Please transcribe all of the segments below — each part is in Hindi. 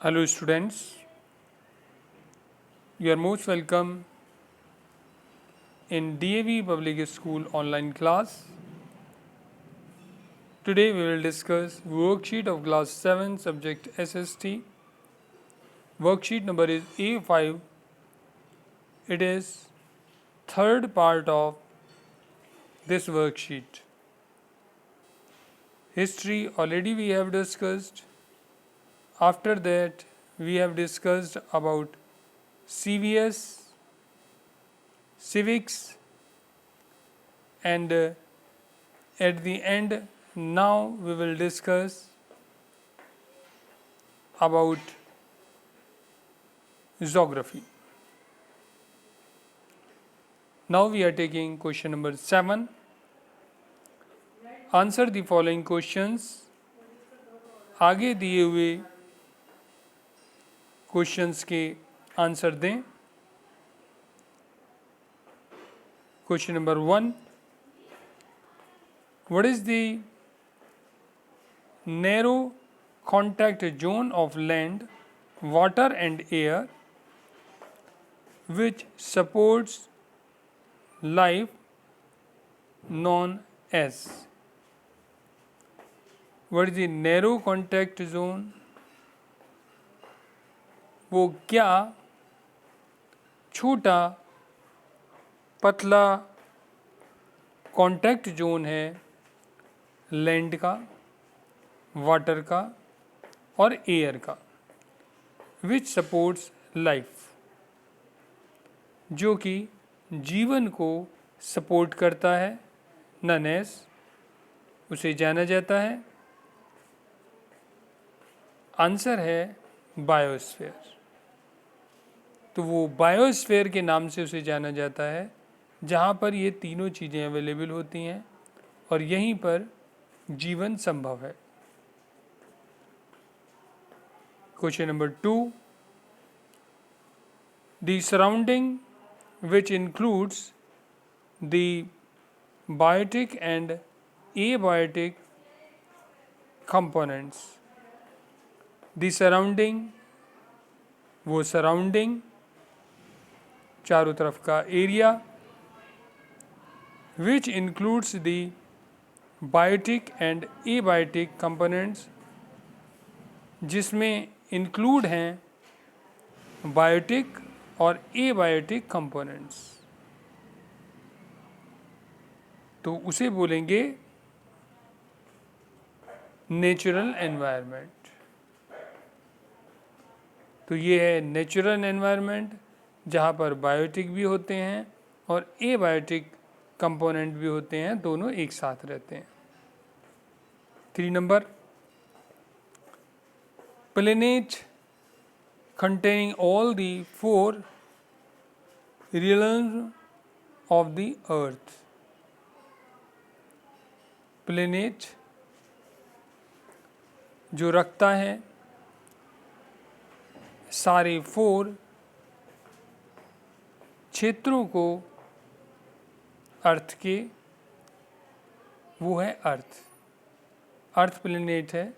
Hello students, you are most welcome in DAV Public School online class. Today we will discuss worksheet of class 7 subject SST. Worksheet number is A5. It is third part of this worksheet. History already we have discussed. After that we have discussed about CVS, civics, and at the end now we will discuss about geography. Now we are taking question number 7. Answer the following questions. आगे दिए हुए क्वेश्चंस के आंसर दें. Question number 1. What is the narrow contact zone of land, water and air which supports life known as? What is the narrow contact zone? वो क्या छोटा पतला कॉन्टैक्ट जोन है लैंड का, वाटर का और एयर का, विच सपोर्ट्स लाइफ, जो कि जीवन को सपोर्ट करता है, नन एज उसे जाना जाता है. आंसर है बायोस्फीयर. तो वो बायोस्फीयर के नाम से उसे जाना जाता है जहाँ पर ये तीनों चीज़ें अवेलेबल होती हैं और यहीं पर जीवन संभव है. Question number 2. The surrounding which includes the biotic and abiotic components. The surrounding, वो सराउंडिंग चारों तरफ का area, which includes the biotic and abiotic components, जिसमें इंक्लूड हैं बायोटिक और एबायोटिक कंपोनेंट्स. तो उसे बोलेंगे नेचुरल एनवायरनमेंट. तो ये है नेचुरल एनवायरनमेंट जहाँ पर बायोटिक भी होते हैं और एबायोटिक कंपोनेंट भी होते हैं, दोनों एक साथ रहते हैं. 3 number. Planet containing all the 4 realms of the earth. Planet जो रखता है सारे 4 क्षेत्रों को अर्थ के, वो है अर्थ. अर्थ प्लेनेट है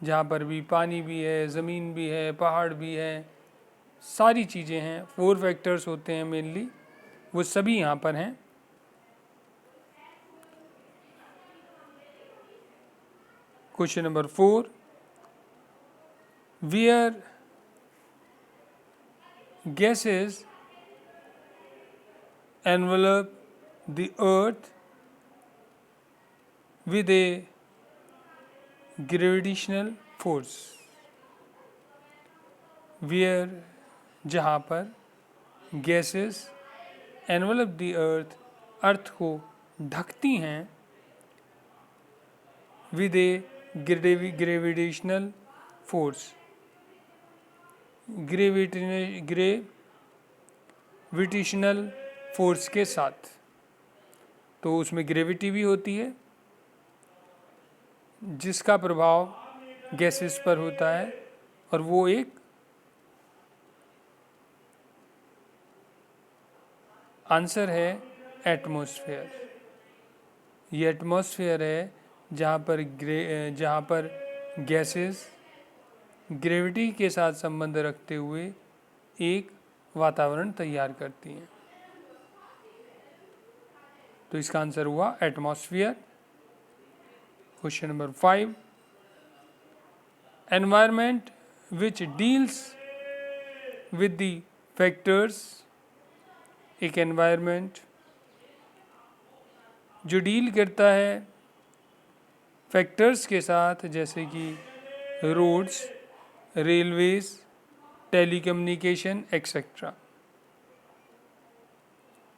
जहाँ पर भी पानी भी है, ज़मीन भी है, पहाड़ भी है, सारी चीज़ें हैं. 4 फैक्टर्स होते हैं मेनली, वो सभी यहाँ पर हैं. Question number 4. Where gases envelop the earth with a gravitational force. Where जहाँ पर gases envelop the earth, earth को ढकती हैं, with a gravitational force, gravitational force के साथ. तो उसमें ग्रेविटी भी होती है जिसका प्रभाव गैसेस पर होता है और वो एक आंसर है एटमॉस्फेयर. ये एटमॉस्फेयर है जहाँ पर गैसेस ग्रेविटी के साथ संबंध रखते हुए एक वातावरण तैयार करती हैं। तो इसका आंसर हुआ atmosphere. Question number 5, environment which deals with the factors, एक एनवायरनमेंट जो डील करता है फैक्टर्स के साथ, जैसे कि रोड्स, रेलवेज, टेलीकम्युनिकेशन एक्सेट्रा,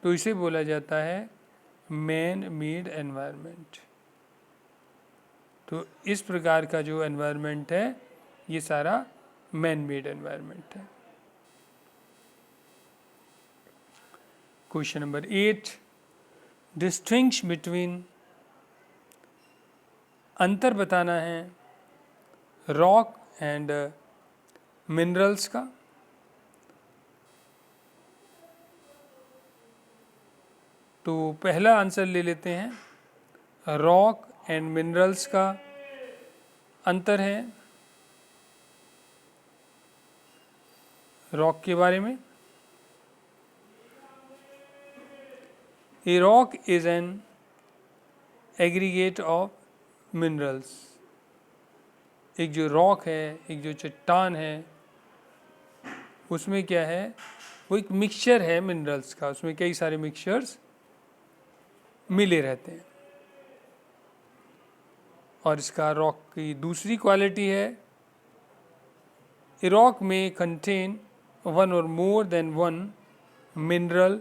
तो इसे बोला जाता है मैन मेड एनवायरनमेंट। तो इस प्रकार का जो एनवायरनमेंट है ये सारा मैन मेड एनवायरनमेंट है। क्वेश्चन नंबर 8, डिस्टिंग्विश बिटवीन, अंतर बताना है रॉक एंड मिनरल्स का। तो पहला आंसर ले लेते हैं, रॉक एंड मिनरल्स का अंतर है। रॉक के बारे में, a rock is an aggregate of minerals. एक जो रॉक है, एक जो चट्टान है, उसमें क्या है, वो एक मिक्सचर है मिनरल्स का, उसमें कई सारे मिक्सचर्स मिले रहते हैं। और इसका रॉक की दूसरी क्वालिटी है, ए रॉक में कंटेन वन और more than one mineral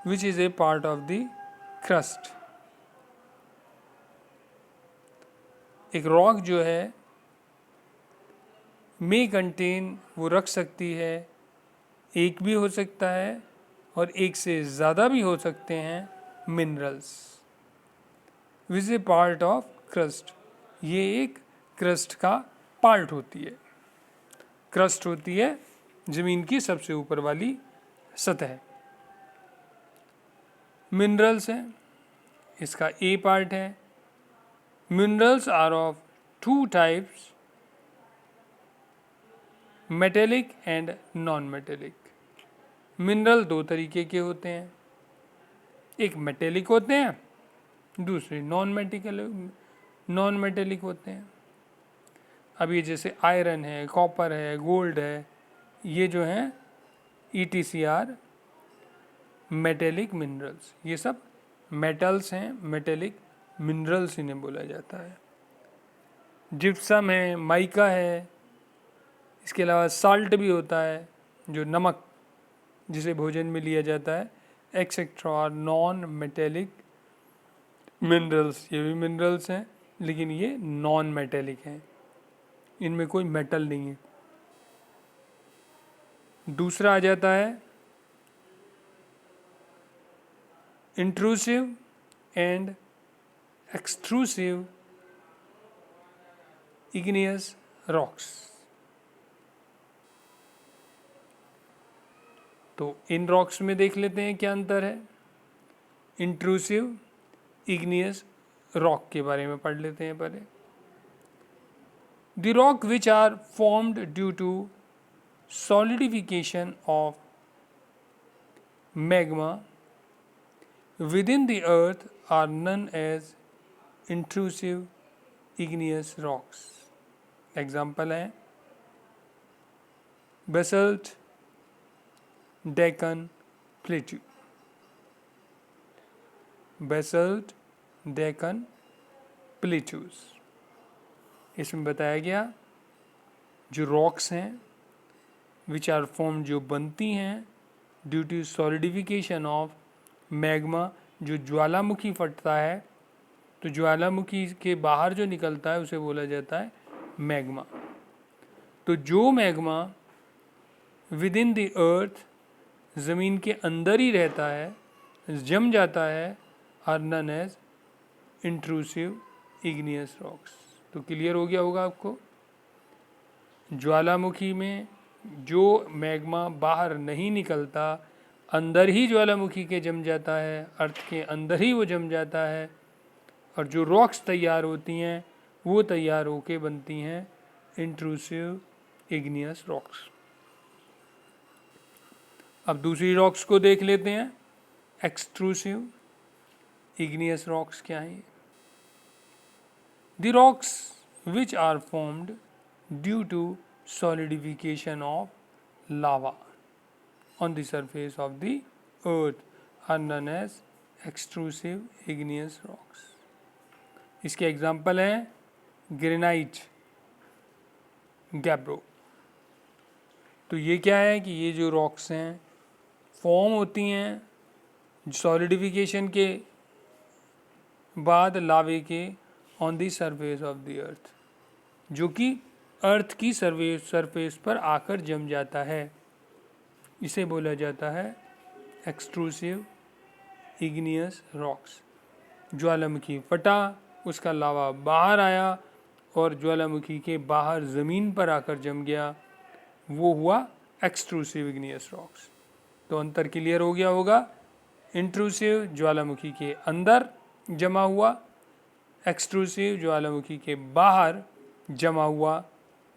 which is a part of the crust. एक रॉक जो है में कंटेन, वो रख सकती है, एक भी हो सकता है और एक से ज़्यादा भी हो सकते हैं minerals which A part of crust. ये एक क्रस्ट का पार्ट होती है। क्रस्ट होती है ज़मीन की सबसे ऊपर वाली सतह। मिनरल्स है, इसका ए पार्ट है। Minerals are of two types, metallic and non metallic. Mineral दो तरीके के होते हैं, एक मेटेलिक होते हैं, दूसरे नॉन मेटेलिक होते हैं। अब ये जैसे आयरन है, कॉपर है, गोल्ड है, ये जो हैं ETCR मेटेलिक मिनरल्स, ये सब मेटल्स हैं, मेटेलिक मिनरल्स इन्हें बोला जाता है। जिप्सम है, माइका है, इसके अलावा साल्ट भी होता है, जो नमक जिसे भोजन में लिया जाता है, एक्सेट्रा और नॉन मेटेलिक मिनरल्स। ये भी मिनरल्स हैं लेकिन ये नॉन मेटेलिक हैं, इनमें कोई मेटल नहीं है। दूसरा आ जाता है intrusive and extrusive igneous rocks. तो इन रॉक्स में देख लेते हैं क्या अंतर है। इंट्रूसिव इग्नियस रॉक के बारे में पढ़ लेते हैं पहले। The rock which are formed due to solidification of magma within the earth are known as intrusive igneous rocks. Example है basalt, Deccan Plateau। basalt, Deccan Plateaus। इसमें बताया गया जो रॉक्स हैं विच आर फॉर्म, जो बनती हैं due to solidification of magma, जो ज्वालामुखी फटता है तो ज्वालामुखी के बाहर जो निकलता है उसे बोला जाता है मैग्मा। तो जो magma within the earth, ज़मीन के अंदर ही रहता है, जम जाता है, are known as intrusive igneous rocks. तो क्लियर हो गया होगा आपको, ज्वालामुखी में जो मैग्मा बाहर नहीं निकलता, अंदर ही ज्वालामुखी के जम जाता है, अर्थ के अंदर ही वो जम जाता है, और जो रॉक्स तैयार होती हैं वो तैयार होके बनती हैं इंट्रूसिव इग्नियस रॉक्स। अब दूसरी रॉक्स को देख लेते हैं। एक्सट्रूसिव इग्नियस रॉक्स क्या है? The rocks which are formed due to solidification of lava on the surface of the earth are known as extrusive igneous rocks. इसके एग्जाम्पल हैं ग्रेनाइट, गैब्रो। तो ये क्या है कि ये जो रॉक्स हैं फॉर्म होती हैं सॉलिडिफिकेशन के बाद लावे के on the surface of the अर्थ, जो कि अर्थ की सरफेस पर आकर जम जाता है। इसे बोला जाता है एक्सट्रूसिव इग्नियस रॉक्स। ज्वालामुखी फटा, उसका लावा बाहर आया और ज्वालामुखी के बाहर ज़मीन पर आकर जम गया, वो हुआ एक्सट्रूसिव इग्नियस रॉक्स। तो अंतर क्लियर हो गया होगा। इंट्रूसिव ज्वालामुखी के अंदर जमा हुआ, एक्सट्रूसिव ज्वालामुखी के बाहर जमा हुआ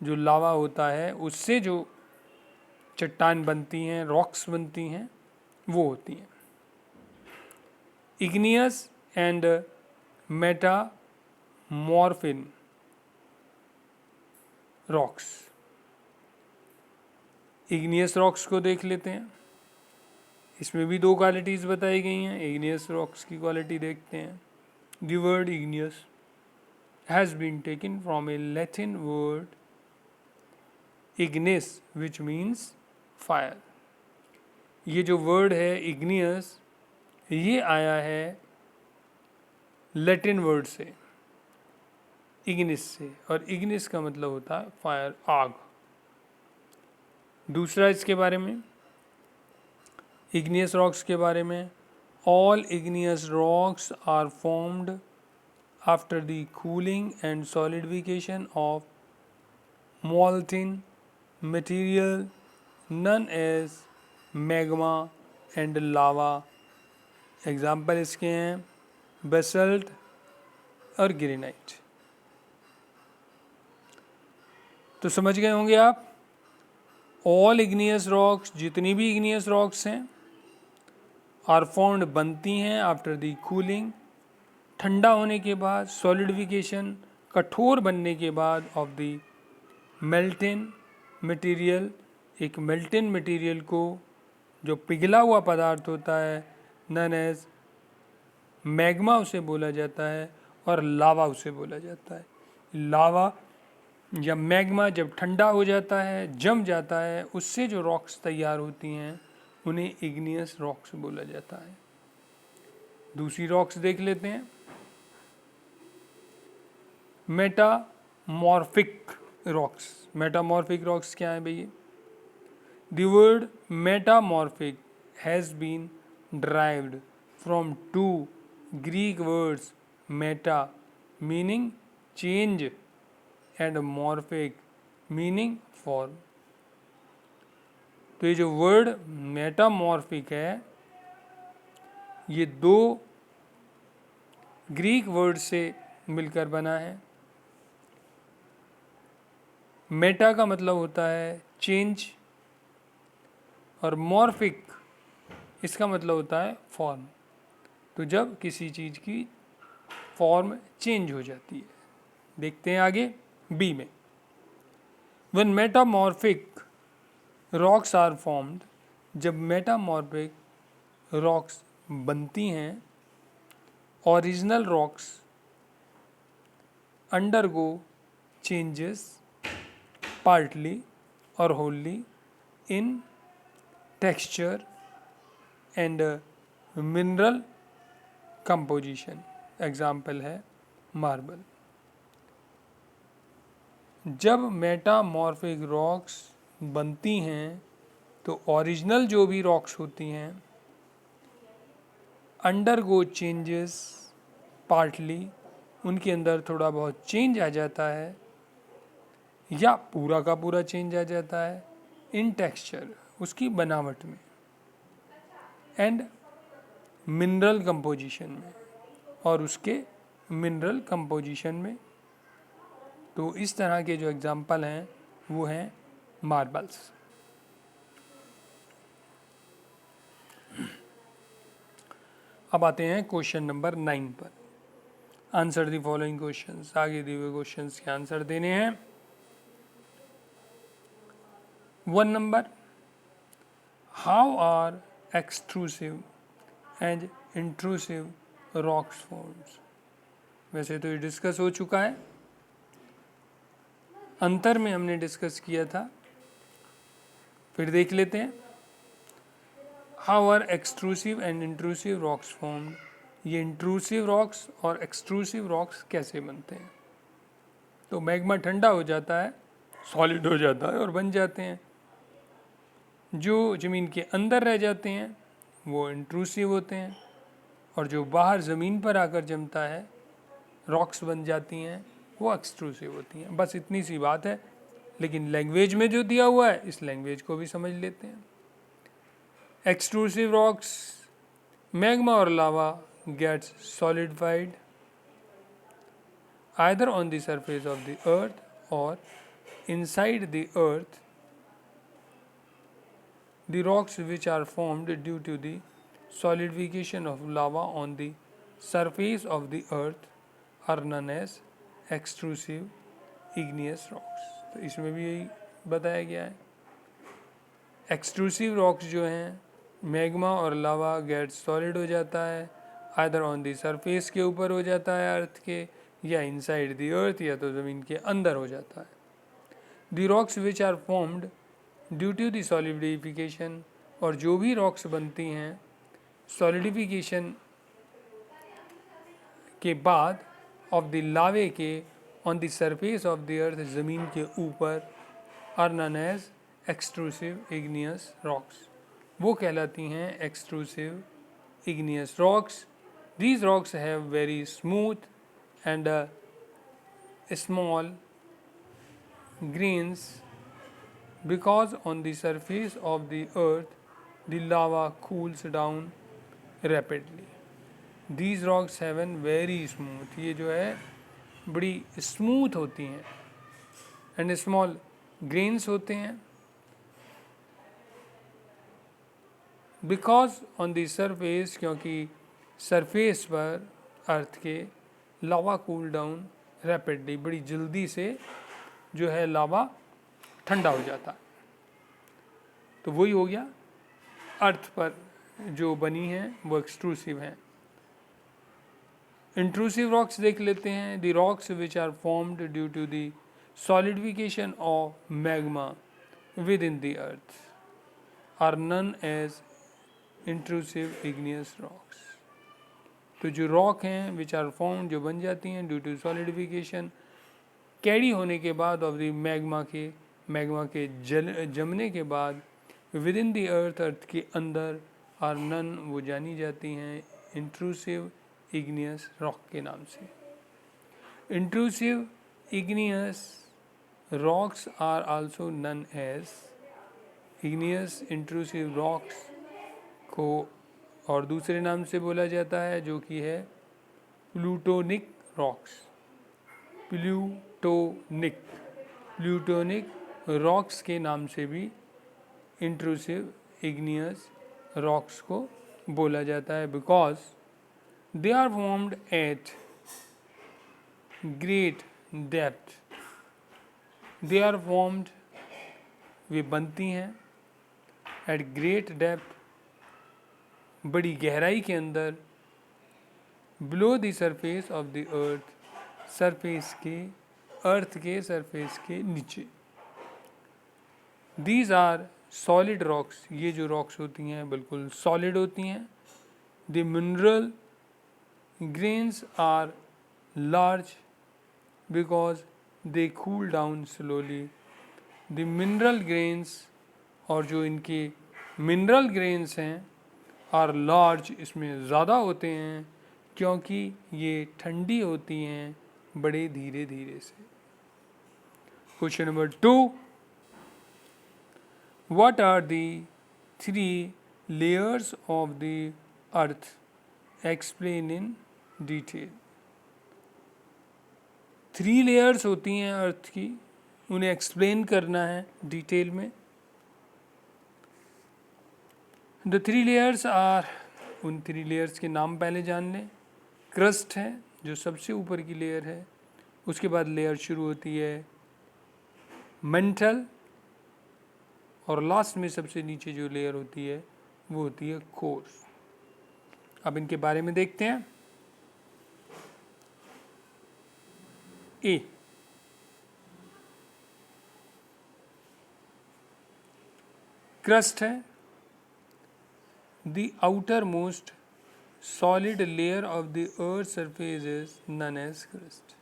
जो लावा होता है, उससे जो चट्टान बनती हैं, रॉक्स बनती हैं, वो होती हैं igneous and metamorphic rocks. Igneous rocks को देख लेते हैं। इसमें भी दो क्वालिटीज़ बताई गई हैं। इग्नियस रॉक्स की क्वालिटी देखते हैं। The word igneous has been taken from a Latin word ignis which means fire। ये जो वर्ड है igneous, ये आया है लैटिन वर्ड से ignis से, और ignis का मतलब होता है फायर, आग। दूसरा इसके बारे में, igneous रॉक्स के बारे में, all igneous rocks are formed after the cooling and solidification of molten material known as magma and lava। Example इसके हैं बेसल्ट और ग्रेनाइट। तो समझ गए होंगे आप, ऑल इग्नियस रॉक्स, जितनी भी इग्नियस रॉक्स हैं, आर फॉर्म्ड बनती हैं आफ्टर द कूलिंग, ठंडा होने के बाद, सॉलिडिफिकेशन कठोर बनने के बाद, ऑफ द मेल्टेन मटेरियल, एक मेल्टेन मटेरियल को, जो पिघला हुआ पदार्थ होता है, नन एज मैग्मा उसे बोला जाता है, और लावा उसे बोला जाता है। लावा या मैग्मा जब ठंडा हो जाता है, जम जाता है, उससे जो रॉक्स तैयार होती हैं उन्हें इग्नियस रॉक्स बोला जाता है। दूसरी रॉक्स देख लेते हैं। Metamorphic rocks. मेटामॉर्फिक रॉक्स क्या है भैया? The word metamorphic has been derived from two Greek words meta meaning change and morphic meaning form। तो ये जो वर्ड मेटामॉर्फिक है, ये दो ग्रीक वर्ड से मिलकर बना है। मेटा का मतलब होता है चेंज, और मॉर्फिक इसका मतलब होता है फॉर्म। तो जब किसी चीज़ की फॉर्म चेंज हो जाती है। देखते हैं आगे बी में। When metamorphic rocks are formed, जब मेटामॉर्फिक रॉक्स बनती हैं, original rocks undergo changes partly or wholly in texture and mineral composition। Example है मार्बल। जब मेटामॉर्फिक रॉक्स बनती हैं तो ओरिजिनल जो भी रॉक्स होती हैं अंडरगो चेंजेस पार्टली, उनके अंदर थोड़ा बहुत चेंज आ जाता है, या पूरा का पूरा चेंज आ जाता है इन टेक्सचर, उसकी बनावट में, एंड मिनरल कंपोजिशन में, और उसके मिनरल कंपोजिशन में। तो इस तरह के जो एग्जाम्पल हैं वो हैं मार्बल्स। अब आते हैं क्वेश्चन नंबर 9 पर। आंसर द फॉलोइंग क्वेश्चंस, आगे दिए हुए क्वेश्चंस के आंसर देने हैं। 1 number, how are extrusive and intrusive rocks forms. वैसे तो ये डिस्कस हो चुका है, अंतर में हमने डिस्कस किया था, फिर देख लेते हैं। How are extrusive and intrusive rocks formed, ये इंट्रूसिव रॉक्स और एक्सट्रूसिव रॉक्स कैसे बनते हैं। तो मैग्मा ठंडा हो जाता है, सॉलिड हो जाता है और बन जाते हैं। जो ज़मीन के अंदर रह जाते हैं वो इंट्रूसिव होते हैं, और जो बाहर ज़मीन पर आकर जमता है, रॉक्स बन जाती हैं, वो एक्सट्रूसिव होती हैं। बस इतनी सी बात है, लेकिन लैंग्वेज में जो दिया हुआ है इस लैंग्वेज को भी समझ लेते हैं। एक्सट्रूसिव रॉक्स, मैग्मा और lava gets solidified either on the surface of the earth or inside the earth. The rocks which are formed due to the solidification of lava on the surface of the earth are known as extrusive igneous rocks. तो इसमें भी यही बताया गया है। एक्सट्रूसिव रॉक्स जो हैं, मैग्मा और लावा गेट सॉलिड हो जाता है, आइदर ऑन दी सरफेस के ऊपर हो जाता है अर्थ के, या इनसाइड दी अर्थ, या तो ज़मीन के अंदर हो जाता है। The rocks which are formed due to the solidification, और जो भी रॉक्स बनती हैं सॉलिडिफिकेशन के बाद ऑफ द लावे के on the surface of the earth, ज़मीन के ऊपर, are known as extrusive igneous rocks, वो कहलाती हैं extrusive igneous rocks. These rocks have very smooth and small grains because on the surface of the earth the lava cools down rapidly. These rocks have a very smooth, ये जो है बड़ी स्मूथ होती हैं, एंड स्मॉल ग्रेन्स होते हैं, बिकॉज ऑन द सरफेस, क्योंकि सरफेस पर अर्थ के लावा कूल डाउन रैपिडली, बड़ी जल्दी से जो है लावा ठंडा हो जाता है। तो वही हो गया, अर्थ पर जो बनी है वो एक्सट्रूसिव हैं। इंट्रूसिव रॉक्स देख लेते हैं। The rocks which are formed due to the solidification of magma within the earth are known as intrusive igneous rocks. तो जो रॉक हैं विच आर फॉर्म, जो बन जाती हैं ड्यू टू सॉलिडिफिकेशन, कैरी होने के बाद ऑफ द मैग्मा के जमने के बाद विद इन द अर्थ, अर्थ के अंदर, आर नन, वो जानी जाती हैं इंट्रूसिव इग्नियस रॉक के नाम से। Intrusive igneous rocks are also known as igneous intrusive rocks को और दूसरे नाम से बोला जाता है, जो कि है प्लूटोनिक रॉक्स। प्लूटोनिक रॉक्स के नाम से भी इंट्रूसिव इग्नियस रॉक्स को बोला जाता है, because they are formed at great depth. They are formed, वे बनती हैं एट ग्रेट डेप्थ, बड़ी गहराई के अंदर, below the surface of the earth, surface के, अर्थ के सरफेस के नीचे। दीज आर सॉलिड रॉक्स, ये जो रॉक्स होती हैं बिल्कुल सॉलिड होती हैं। The mineral grains are large because they cool down slowly. The mineral grains, और जो इनके मिनरल ग्रेन्स हैं, आर लार्ज, इसमें ज़्यादा होते हैं, क्योंकि ये ठंडी होती हैं बड़े धीरे धीरे से। Question number 2, what are the 3 layers of the earth, explain in detail. 3 layers होती हैं अर्थ की, उन्हें एक्सप्लेन करना है डिटेल में। द 3 लेयर्स आर, उन 3 लेयर्स के नाम पहले जान लें। क्रस्ट है जो सबसे ऊपर की लेयर है, उसके बाद लेयर शुरू होती है मेंटल, और लास्ट में सबसे नीचे जो लेयर होती है वो होती है कोर। अब इनके बारे में देखते हैं। ए, क्रस्ट है, the outermost solid layer of the earth surface is known as crust.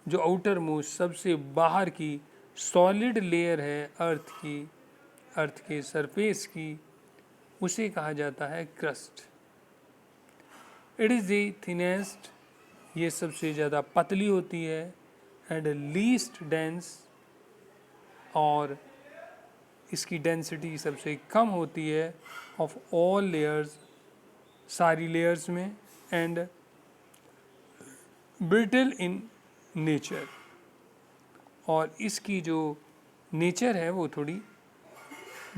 जो आउटर मोस्ट सबसे बाहर की सॉलिड लेयर है अर्थ की, अर्थ के सरफेस की, उसे कहा जाता है crust. It is the thinnest, ये सबसे ज़्यादा पतली होती है, एंड लीस्ट डेंस, और इसकी डेंसिटी सबसे कम होती है ऑफ ऑल लेयर्स, सारी लेयर्स में, एंड ब्रिटल इन नेचर, और इसकी जो नेचर है वो थोड़ी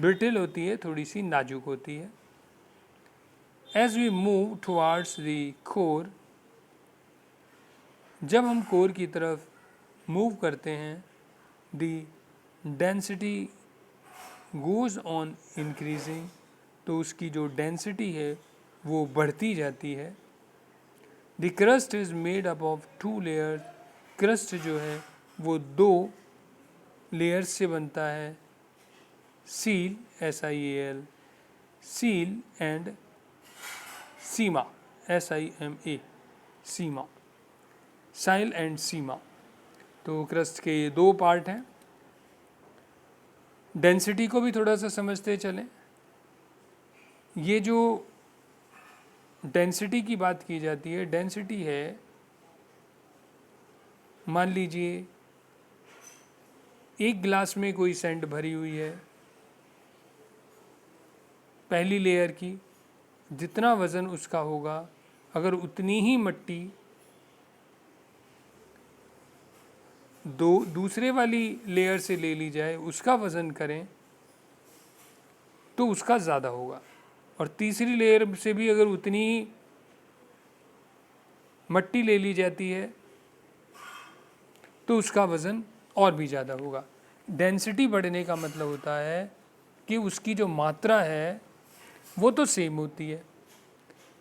ब्रिटल होती है, थोड़ी सी नाजुक होती है। As we move towards the core, जब हम कोर की तरफ मूव करते हैं, the density goes on increasing, तो उसकी जो डेंसिटी है वो बढ़ती जाती है। The crust is made up of 2 layers, crust जो है वो 2 लेयर्स से बनता है, sial, SIAL, sial, and sima, SIMA, sima, sial and sima. तो क्रस्ट के ये 2 पार्ट हैं। डेंसिटी को भी थोड़ा सा समझते चलें। ये जो डेंसिटी की बात की जाती है, डेंसिटी है, मान लीजिए एक गिलास में कोई सेंट भरी हुई है, पहली लेयर की, जितना वज़न उसका होगा, अगर उतनी ही मट्टी दूसरे वाली लेयर से ले ली जाए, उसका वज़न करें, तो उसका ज़्यादा होगा, और तीसरी लेयर से भी अगर उतनी ही मट्टी ले ली जाती है तो उसका वज़न और भी ज़्यादा होगा। डेंसिटी बढ़ने का मतलब होता है कि उसकी जो मात्रा है वो तो सेम होती है,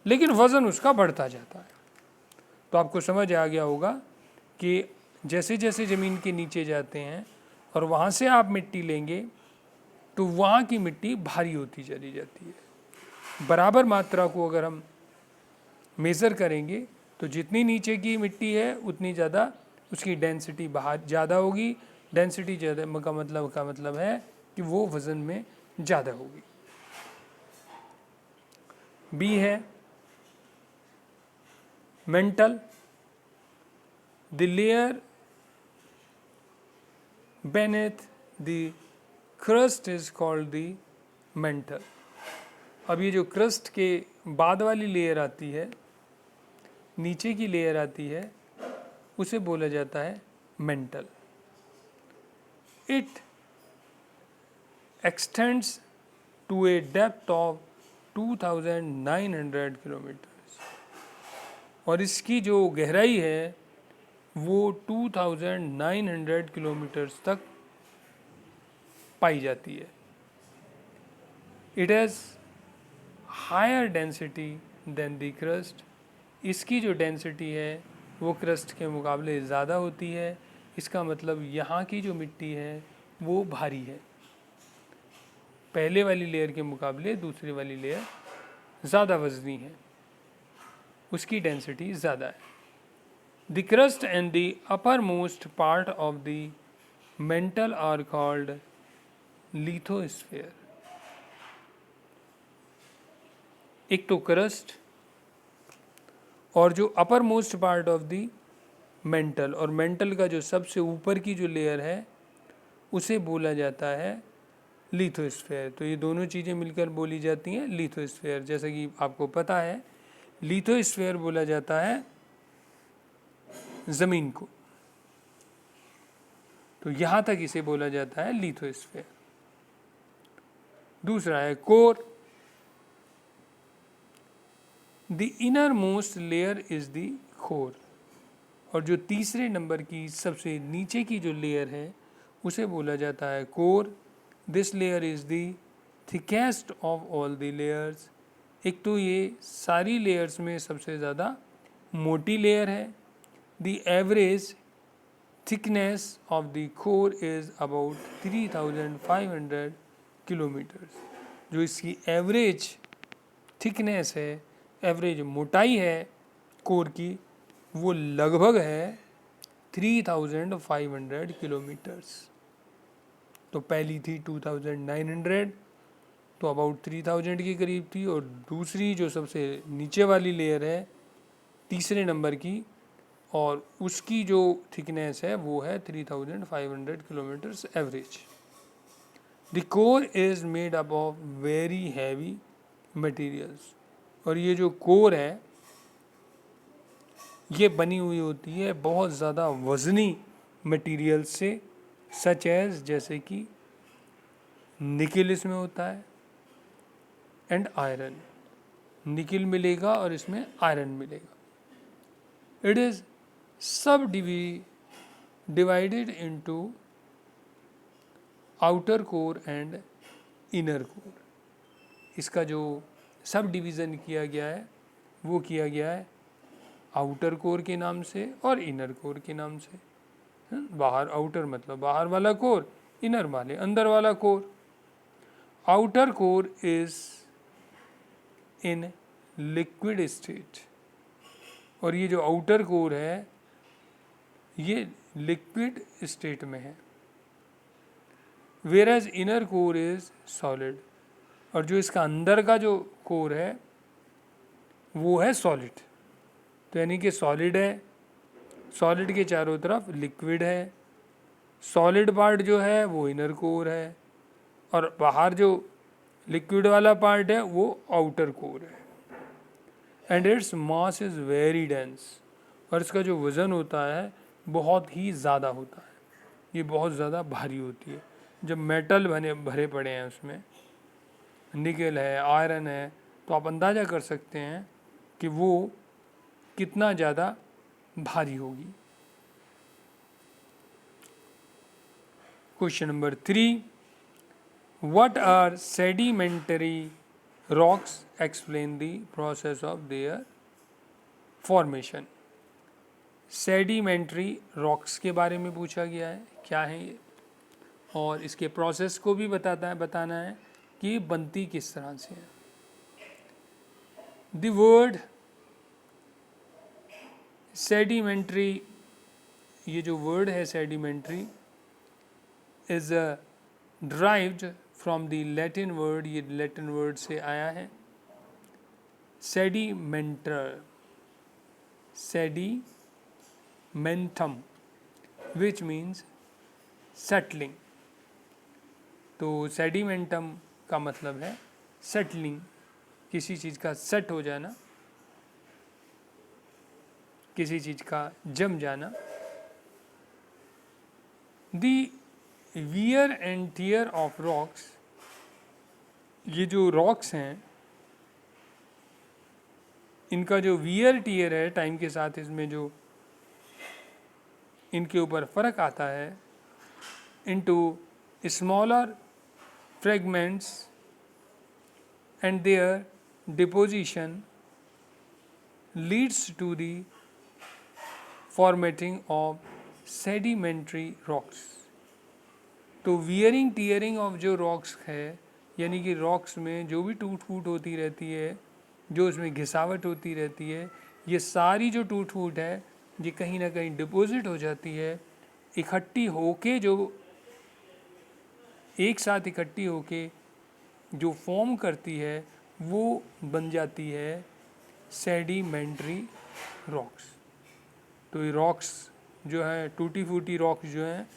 लेकिन वज़न उसका बढ़ता जाता है। तो आपको समझ आ गया होगा कि जैसे जैसे ज़मीन के नीचे जाते हैं और वहाँ से आप मिट्टी लेंगे, तो वहाँ की मिट्टी भारी होती चली जाती है। बराबर मात्रा को अगर हम मेज़र करेंगे, तो जितनी नीचे की मिट्टी है उतनी ज़्यादा उसकी डेंसिटी बाहर ज़्यादा होगी। डेंसिटी ज़्यादा का मतलब है कि वो वज़न में ज़्यादा होगी। बी है mental, the layer beneath the crust is called the mantle। अब ये जो क्रस्ट के बाद वाली लेयर आती है, नीचे की लेयर आती है, उसे बोला जाता है mantle. It extends to a depth of 2900 kilometres, और इसकी जो गहराई है वो 2900 किलोमीटर्स तक पाई जाती है। It has higher density than the crust, इसकी जो डेंसिटी है वो क्रस्ट के मुकाबले ज़्यादा होती है। इसका मतलब यहाँ की जो मिट्टी है वो भारी है, पहले वाली लेयर के मुकाबले दूसरी वाली लेयर ज़्यादा वज़नी है, उसकी डेंसिटी ज़्यादा है। The crust and the uppermost part of the mantle are called lithosphere। एक तो क्रस्ट और जो upper most part of the mental, और मेंटल का जो सबसे ऊपर की जो लेयर है उसे बोला जाता है लिथोस्फेयर। तो ये दोनों चीज़ें मिलकर बोली जाती हैं लिथोस्फेयर। जैसा कि आपको पता है, लिथोस्फेयर बोला जाता है ज़मीन को, तो यहाँ तक इसे बोला जाता है लिथोस्फीयर। दूसरा है core. The inner most layer is the core. और जो तीसरे नंबर की सबसे नीचे की जो लेयर है उसे बोला जाता है core. This layer is the thickest of all the layers. एक तो ये सारी लेयर्स में सबसे ज़्यादा मोटी लेयर है। The average thickness of the core is about 3500 kilometres. जो इसकी एवरेज थिकनेस है, एवरेज मोटाई है कोर की, वो लगभग है 3500 किलोमीटर्स। तो पहली थी 2900, तो अबाउट 3000 के करीब थी। और दूसरी जो सबसे नीचे वाली लेयर है तीसरे नंबर की, और उसकी जो थिकनेस है वो है 3500 kilometres average. The core is made up of very heavy materials. और ये जो कोर है ये बनी हुई होती है बहुत ज़्यादा वज़नी मटेरियल से, सच एज जैसे कि निकिल इसमें होता है एंड आयरन। निकिल मिलेगा और इसमें आयरन मिलेगा। इट इज़ सब divided into outer core and inner core. इसका जो सब डिवीज़न किया गया है वो किया गया है आउटर कोर के नाम से और इनर कोर के नाम से। बाहर आउटर मतलब बाहर वाला कोर, इनर वाले अंदर वाला core. Outer core is in liquid state. और ये जो आउटर कोर है ये लिक्विड स्टेट में है। Whereas inner core is solid. और जो इसका अंदर का जो कोर है वो है सॉलिड। तो यानी कि सॉलिड है, सॉलिड के चारों तरफ लिक्विड है। सॉलिड पार्ट जो है वो इनर कोर है और बाहर जो लिक्विड वाला पार्ट है वो आउटर कोर है। And its mass is very dense. और इसका जो वज़न होता है बहुत ही ज़्यादा होता है, ये बहुत ज़्यादा भारी होती है। जब मेटल भरे पड़े हैं उसमें, निकल है, आयरन है, तो आप अंदाज़ा कर सकते हैं कि वो कितना ज़्यादा भारी होगी। Question number 3, what are sedimentary rocks? Explain the process of their formation. Sedimentary rocks के बारे में पूछा गया है, क्या है ये, और इसके प्रोसेस को भी बताना है कि बनती किस तरह से है। द वर्ड सेडिमेंट्री, ये जो वर्ड है sedimentary is derived from the Latin word, ये लैटिन वर्ड से आया है सेडिमेंटर, सेडिमेंटम, विच मीन्स सेटलिंग। तो सेडिमेंटम का मतलब है सेटलिंग, किसी चीज़ का सेट हो जाना, किसी चीज़ का जम जाना। The wear and tear of rocks, ये जो रॉक्स हैं इनका जो वियर टियर है टाइम के साथ इसमें जो इनके ऊपर फ़र्क आता है, into smaller fragments and their deposition leads to the formatting of sedimentary rocks। तो वियरिंग टीयरिंग ऑफ जो रॉक्स है, यानी कि रॉक्स में जो भी टूट फूट होती रहती है, जो उसमें घिसावट होती रहती है, ये सारी जो टूट फूट है ये कहीं ना कहीं डिपॉजिट हो जाती है, इकट्ठी होके जो एक साथ इकट्ठी होके जो फॉर्म करती है वो बन जाती है सेडिमेंट्री रॉक्स। तो ये रॉक्स जो है टूटी फूटी रॉक्स जो हैं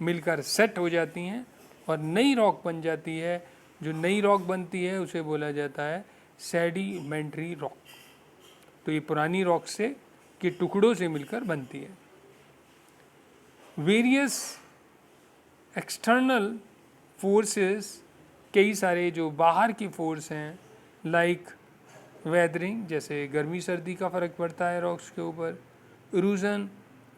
मिलकर सेट हो जाती हैं और नई रॉक बन जाती है। जो नई रॉक बनती है उसे बोला जाता है सेडिमेंट्री रॉक। तो ये पुरानी रॉक से के टुकड़ों से मिलकर बनती है। वेरियस एक्सटर्नल फोर्सेस, कई सारे जो बाहर की फोर्स हैं, लाइक वेदरिंग, जैसे गर्मी सर्दी का फ़र्क पड़ता है रॉक्स के ऊपर, इरोजन,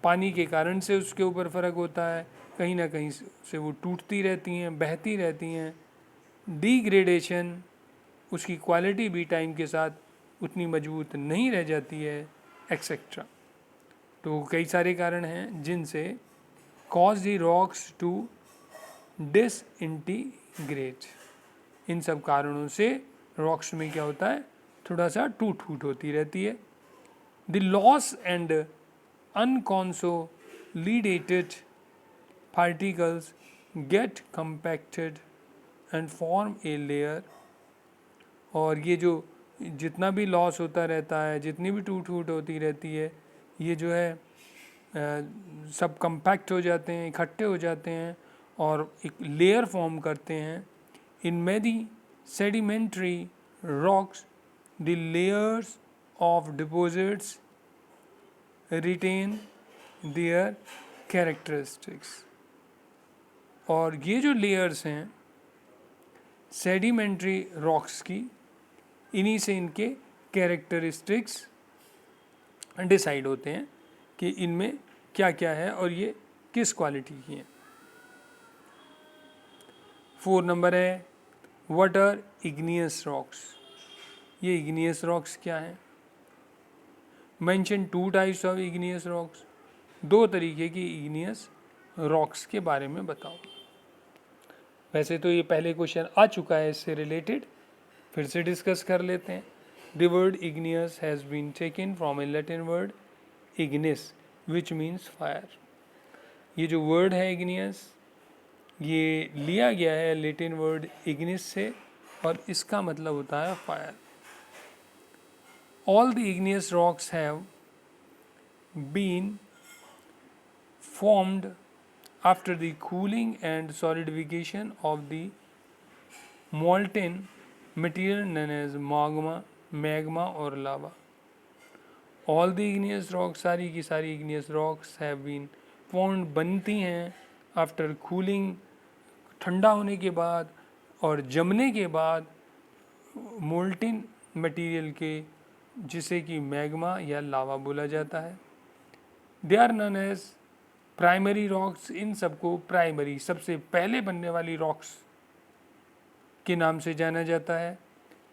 पानी के कारण से उसके ऊपर फ़र्क होता है, कहीं ना कहीं से वो टूटती रहती हैं, बहती रहती हैं, डिग्रेडेशन, उसकी क्वालिटी भी टाइम के साथ उतनी मजबूत नहीं रह जाती है, एक्सेट्रा। तो कई सारे कारण हैं जिनसे cause the rocks to disintegrate. इन सब कारणों से रॉक्स में क्या होता है, थोड़ा सा टूट फूट होती रहती है। The loose and unconsolidated particles get compacted and form a layer. और ये जो जितना भी लॉस होता रहता है, जितनी भी टूट फूट होती रहती है, ये जो है सब कंपैक्ट हो जाते हैं, इकट्ठे हो जाते हैं और एक लेयर फॉर्म करते हैं। In many sedimentary rocks the layers of deposits retain their characteristics. और ये जो लेयर्स हैं सेडिमेंट्री रॉक्स की, इन्हीं से इनके कैरेक्टरिस्टिक्स डिसाइड होते हैं कि इनमें क्या क्या है और ये किस क्वालिटी की हैं। 4 नंबर है व्हाट आर इग्नियस रॉक्स। ये इग्नियस रॉक्स क्या हैं? Mention 2 types of igneous rocks. 2 तरीके की इग्नियस रॉक्स के बारे में बताओ। वैसे तो ये पहले क्वेश्चन आ चुका है इससे रिलेटेड, फिर से डिस्कस कर लेते हैं। The word igneous has been taken from a Latin word ignis which means fire. ये जो वर्ड है इग्नियस, ये लिया गया है लैटिन वर्ड इग्निस से और इसका मतलब होता है fire. All the igneous rocks have been formed after the cooling and solidification of the molten material known as magma or lava. All the igneous rocks, सारी की सारी igneous rocks have been formed, बनती हैं after cooling, ठंडा होने के बाद और जमने के बाद मोल्टेन मटेरियल के, जिसे कि मैग्मा या लावा बोला जाता है। They are known as primary rocks. इन सबको प्राइमरी, सबसे पहले बनने वाली रॉक्स के नाम से जाना जाता है।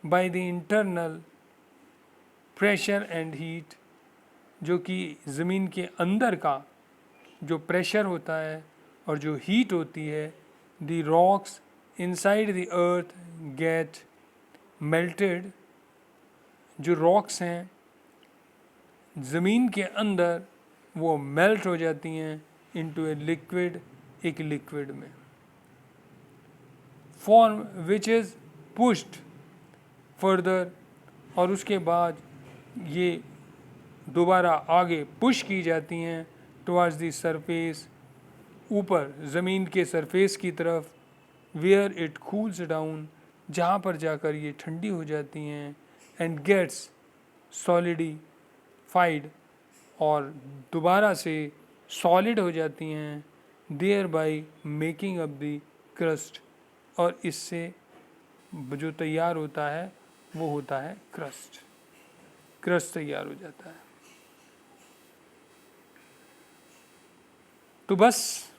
By the internal pressure and heat, जो कि ज़मीन के अंदर का जो प्रेशर होता है और जो हीट होती है, the rocks inside the earth get melted. जो रॉक्स हैं ज़मीन के अंदर वो मेल्ट हो जाती हैं इनटू ए लिक्विड, एक लिक्विड में, form which is pushed further. और उसके बाद ये दोबारा आगे पुश की जाती हैं टुवर्ड्स द सरफेस, ऊपर ज़मीन के सरफेस की तरफ, वेयर इट कूल्स डाउन, जहाँ पर जाकर ये ठंडी हो जाती हैं, एंड गेट्स सॉलिडिफाइड, और दोबारा से सॉलिड हो जाती हैं, thereby making up the crust, और इससे जो तैयार होता है वो होता है क्रस्ट। क्रस्ट तैयार हो जाता है। तो बस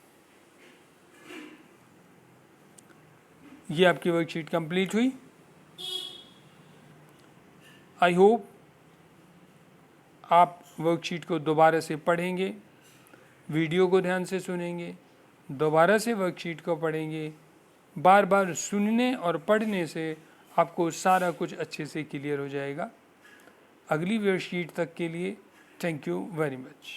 ये आपकी वर्कशीट कंप्लीट हुई। आई होप आप वर्कशीट को दोबारा से पढ़ेंगे, वीडियो को ध्यान से सुनेंगे, दोबारा से वर्कशीट को पढ़ेंगे। बार बार सुनने और पढ़ने से आपको सारा कुछ अच्छे से क्लियर हो जाएगा। अगली वर्कशीट तक के लिए थैंक यू वेरी मच।